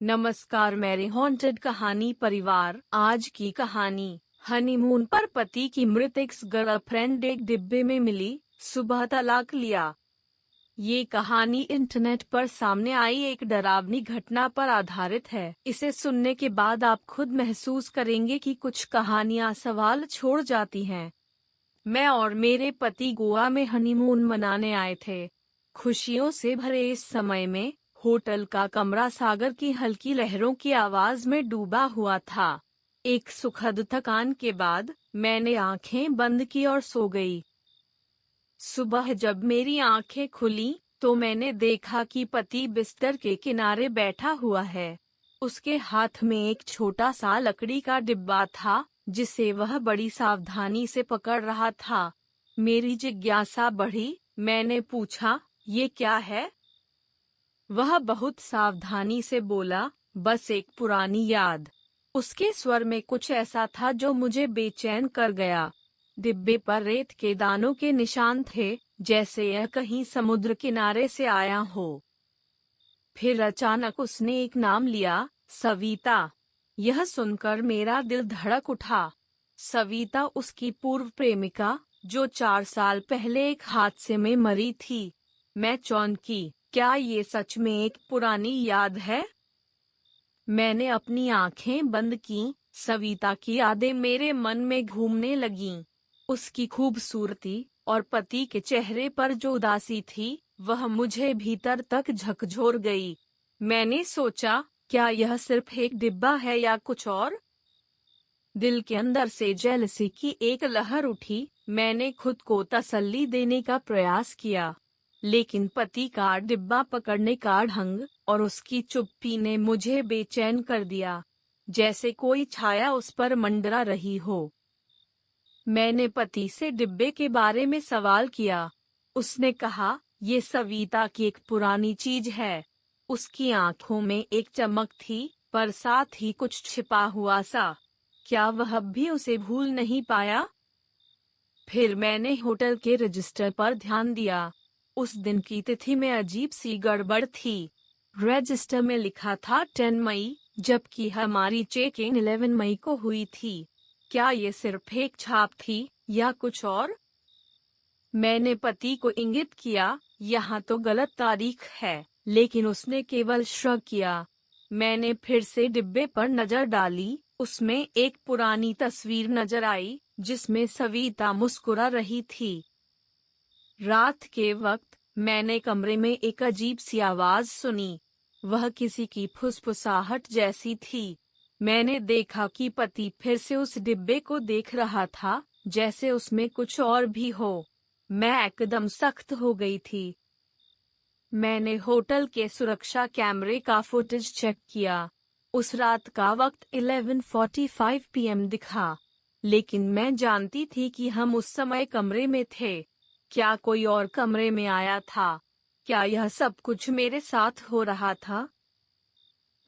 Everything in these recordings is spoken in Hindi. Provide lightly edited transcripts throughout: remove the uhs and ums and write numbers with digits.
नमस्कार मेरे हॉन्टेड कहानी परिवार। आज की कहानी, हनीमून पर पति की मृत एक्स गर्लफ्रेंड एक डिब्बे में मिली, सुबह तलाक लिया। ये कहानी इंटरनेट पर सामने आई एक डरावनी घटना पर आधारित है। इसे सुनने के बाद आप खुद महसूस करेंगे कि कुछ कहानियां सवाल छोड़ जाती हैं। मैं और मेरे पति गोवा में हनीमून मनाने आए थे। खुशियों से भरे इस समय में होटल का कमरा सागर की हल्की लहरों की आवाज में डूबा हुआ था। एक सुखद थकान के बाद मैंने आंखें बंद की और सो गई। सुबह जब मेरी आंखें खुली तो मैंने देखा कि पति बिस्तर के किनारे बैठा हुआ है। उसके हाथ में एक छोटा सा लकड़ी का डिब्बा था जिसे वह बड़ी सावधानी से पकड़ रहा था। मेरी जिज्ञासा बढ़ी। मैंने पूछा, ये क्या है? वह बहुत सावधानी से बोला, बस एक पुरानी याद। उसके स्वर में कुछ ऐसा था जो मुझे बेचैन कर गया। डिब्बे पर रेत के दानों के निशान थे, जैसे यह कहीं समुद्र किनारे से आया हो। फिर अचानक उसने एक नाम लिया, सविता। यह सुनकर मेरा दिल धड़क उठा। सविता उसकी पूर्व प्रेमिका, जो 4 साल पहले एक हादसे में मरी थी। मैं चौंकी। क्या ये सच में एक पुरानी याद है? मैंने अपनी आंखें बंद की। सविता की यादें मेरे मन में घूमने लगीं। उसकी खूबसूरती और पति के चेहरे पर जो उदासी थी, वह मुझे भीतर तक झकझोर गई। मैंने सोचा, क्या यह सिर्फ एक डिब्बा है या कुछ और? दिल के अंदर से जेलसी की एक लहर उठी। मैंने खुद को तसल्ली देने का प्रयास किया, लेकिन पति का डिब्बा पकड़ने का ढंग और उसकी चुप्पी ने मुझे बेचैन कर दिया, जैसे कोई छाया उस पर मंडरा रही हो। मैंने पति से डिब्बे के बारे में सवाल किया। उसने कहा, ये सविता की एक पुरानी चीज है। उसकी आंखों में एक चमक थी, पर साथ ही कुछ छिपा हुआ सा। क्या वह भी उसे भूल नहीं पाया? फिर मैंने होटल के रजिस्टर पर ध्यान दिया। उस दिन की तिथि में अजीब सी गड़बड़ थी। रजिस्टर में लिखा था 10 मई, जबकि हमारी चेकिंग 11 मई को हुई थी। क्या ये सिर्फ एक छाप थी या कुछ और? मैंने पति को इंगित किया, यहाँ तो गलत तारीख है, लेकिन उसने केवल श्रग किया। मैंने फिर से डिब्बे पर नजर डाली। उसमें एक पुरानी तस्वीर नजर आई, जिसमें सविता मुस्कुरा रही थी। रात के वक्त मैंने कमरे में एक अजीब सी आवाज सुनी। वह किसी की फुसफुसाहट जैसी थी। मैंने देखा कि पति फिर से उस डिब्बे को देख रहा था, जैसे उसमें कुछ और भी हो। मैं एकदम सख्त हो गई थी। मैंने होटल के सुरक्षा कैमरे का फुटेज चेक किया। उस रात का वक्त 11:45 PM दिखा, लेकिन मैं जानती थी कि हम उस समय कमरे में थे। क्या कोई और कमरे में आया था? क्या यह सब कुछ मेरे साथ हो रहा था?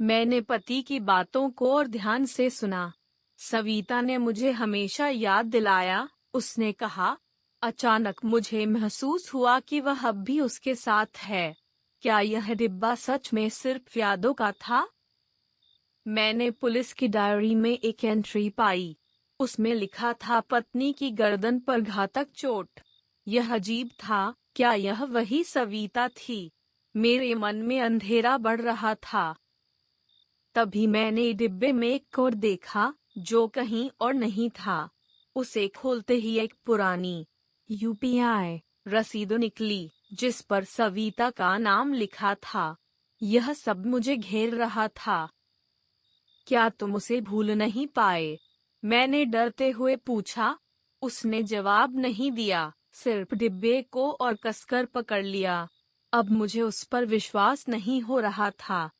मैंने पति की बातों को और ध्यान से सुना। सविता ने मुझे हमेशा याद दिलाया, उसने कहा। अचानक मुझे महसूस हुआ कि वह अब भी उसके साथ है। क्या यह डिब्बा सच में सिर्फ यादों का था? मैंने पुलिस की डायरी में एक एंट्री पाई। उसमें लिखा था, पत्नी की गर्दन पर घातक चोट। यह अजीब था। क्या यह वही सविता थी? मेरे मन में अंधेरा बढ़ रहा था। तभी मैंने डिब्बे में एक कोड देखा, जो कहीं और नहीं था। उसे खोलते ही एक पुरानी UPI रसीद निकली, जिस पर सविता का नाम लिखा था। यह सब मुझे घेर रहा था। क्या तुम उसे भूल नहीं पाए? मैंने डरते हुए पूछा। उसने जवाब नहीं दिया, सिर्फ डिब्बे को और कसकर पकड़ लिया। अब मुझे उस पर विश्वास नहीं हो रहा था।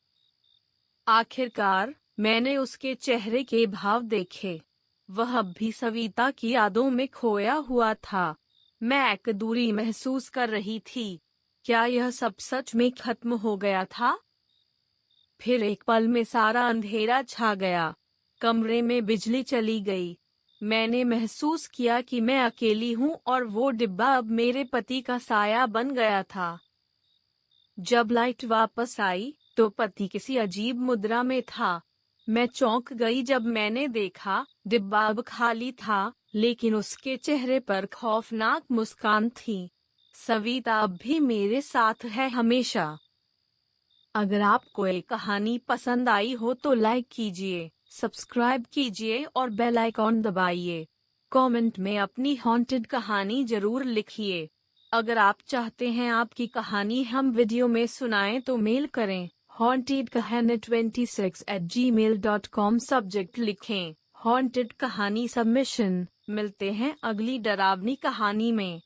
आखिरकार मैंने उसके चेहरे के भाव देखे। वह अब भी सविता की यादों में खोया हुआ था। मैं एक दूरी महसूस कर रही थी। क्या यह सब सच में खत्म हो गया था? फिर एक पल में सारा अंधेरा छा गया। कमरे में बिजली चली गई। मैंने महसूस किया कि मैं अकेली हूँ और वो डिब्बा अब मेरे पति का साया बन गया था। जब लाइट वापस आई तो पति किसी अजीब मुद्रा में था। मैं चौंक गई जब मैंने देखा डिब्बा अब खाली था, लेकिन उसके चेहरे पर खौफनाक मुस्कान थी। सविता अब भी मेरे साथ है हमेशा। अगर आपको ये कहानी पसंद आई हो तो लाइक कीजिए, सब्सक्राइब कीजिए और बेल आइकॉन दबाइए। कमेंट में अपनी हॉन्टेड कहानी जरूर लिखिए। अगर आप चाहते हैं आपकी कहानी हम वीडियो में सुनाएं तो मेल करें hauntedkahani26@gmail.com। सब्जेक्ट लिखें हॉन्टेड कहानी सबमिशन। मिलते हैं अगली डरावनी कहानी में।